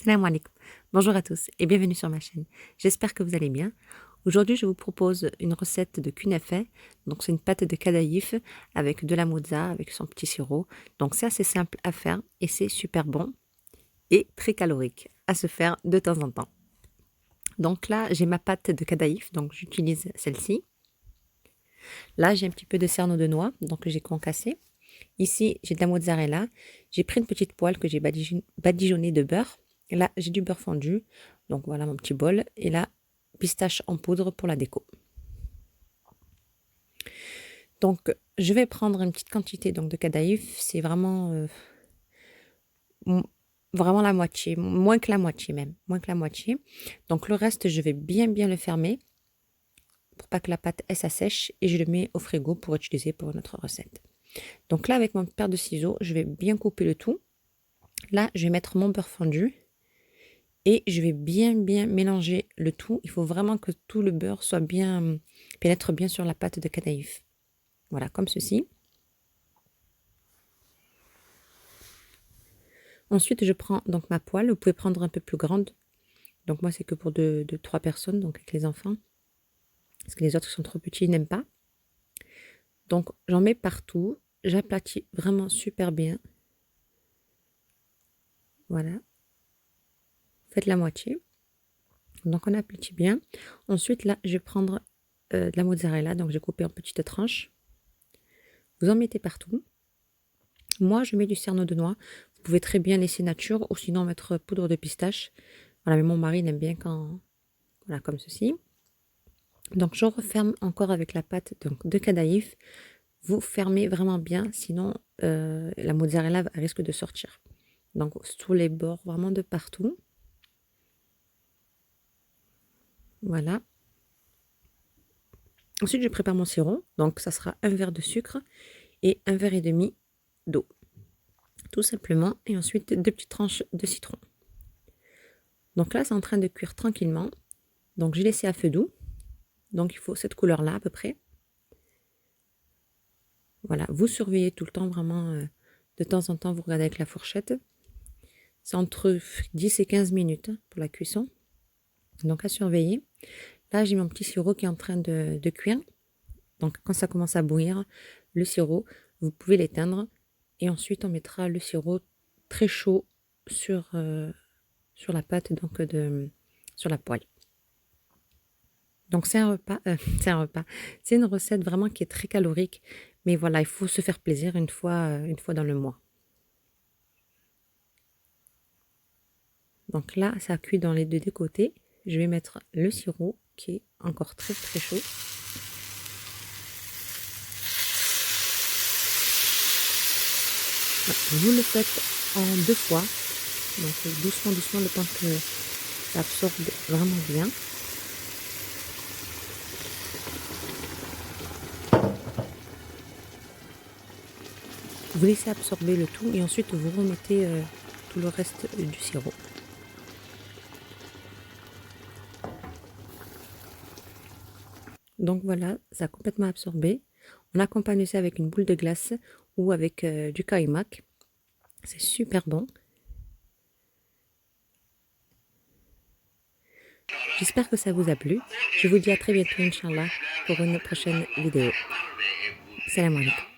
Salam alaikum. Bonjour à tous et bienvenue sur ma chaîne. J'espère que vous allez bien. Aujourd'hui, je vous propose une recette de kunafa. Donc, c'est une pâte de kadaïf avec de la mozza, avec son petit sirop. Donc, c'est assez simple à faire et c'est super bon et très calorique à se faire de temps en temps. Donc là, j'ai ma pâte de kadaïf, donc j'utilise celle-ci. Là, j'ai un petit peu de cerneau de noix, donc j'ai concassé. Ici, j'ai de la mozzarella. J'ai pris une petite poêle que j'ai badigeonnée de beurre. Et là, j'ai du beurre fondu. Donc voilà mon petit bol. Et là, pistache en poudre pour la déco. Donc, je vais prendre une petite quantité donc, de kadaïf. C'est vraiment, vraiment la moitié. Moins que la moitié même. Moins que la moitié. Donc, le reste, je vais bien le fermer pour pas que la pâte s'assèche. Et je le mets au frigo pour utiliser pour notre recette. Donc là, avec mon paire de ciseaux, je vais bien couper le tout. Là, je vais mettre mon beurre fondu et je vais bien mélanger le tout. Il faut vraiment que tout le beurre soit bien, pénètre bien sur la pâte de kadaïf. Voilà, comme ceci. Ensuite, je prends donc ma poêle. Vous pouvez prendre un peu plus grande. Donc moi, c'est que pour deux, 3 personnes, donc avec les enfants. Parce que les autres sont trop petits, ils n'aiment pas. Donc, j'en mets partout. J'aplatis vraiment super bien. Voilà. Faites la moitié. Donc, on aplatit bien. Ensuite, là, je vais prendre de la mozzarella. Donc, j'ai coupé en petites tranches. Vous en mettez partout. Moi, je mets du cerneau de noix. Vous pouvez très bien laisser nature ou sinon mettre poudre de pistache. Voilà, mais mon mari il aime bien quand... Voilà, comme ceci. Donc, je referme encore avec la pâte donc, de kadaïf. Vous fermez vraiment bien, sinon la mozzarella risque de sortir. Donc, sous les bords, vraiment de partout. Voilà. Ensuite, je prépare mon sirop. Donc, ça sera un verre de sucre et un verre et demi d'eau. Tout simplement. Et ensuite, 2 petites tranches de citron. Donc là, c'est en train de cuire tranquillement. Donc, j'ai laissé à feu doux. Donc, il faut cette couleur-là à peu près. Voilà, vous surveillez tout le temps vraiment. De temps en temps, vous regardez avec la fourchette. C'est entre 10 et 15 minutes pour la cuisson. Donc, à surveiller. Là, j'ai mon petit sirop qui est en train de cuire. Donc, quand ça commence à bouillir, le sirop, vous pouvez l'éteindre. Et ensuite, on mettra le sirop très chaud sur la pâte, donc sur la poêle. Donc, c'est un repas, c'est une recette vraiment qui est très calorique. Mais voilà, il faut se faire plaisir une fois dans le mois. Donc là, ça cuit dans les deux côtés. Je vais mettre le sirop qui est encore très chaud. Vous le faites en 2 fois. Donc doucement le temps que ça absorbe vraiment bien. Vous laissez absorber le tout et ensuite vous remettez tout le reste du sirop. Donc voilà, ça a complètement absorbé. On accompagne ça avec une boule de glace ou avec du kaimak. C'est super bon. J'espère que ça vous a plu. Je vous dis à très bientôt, Inch'Allah, pour une prochaine vidéo. Salam alaikum.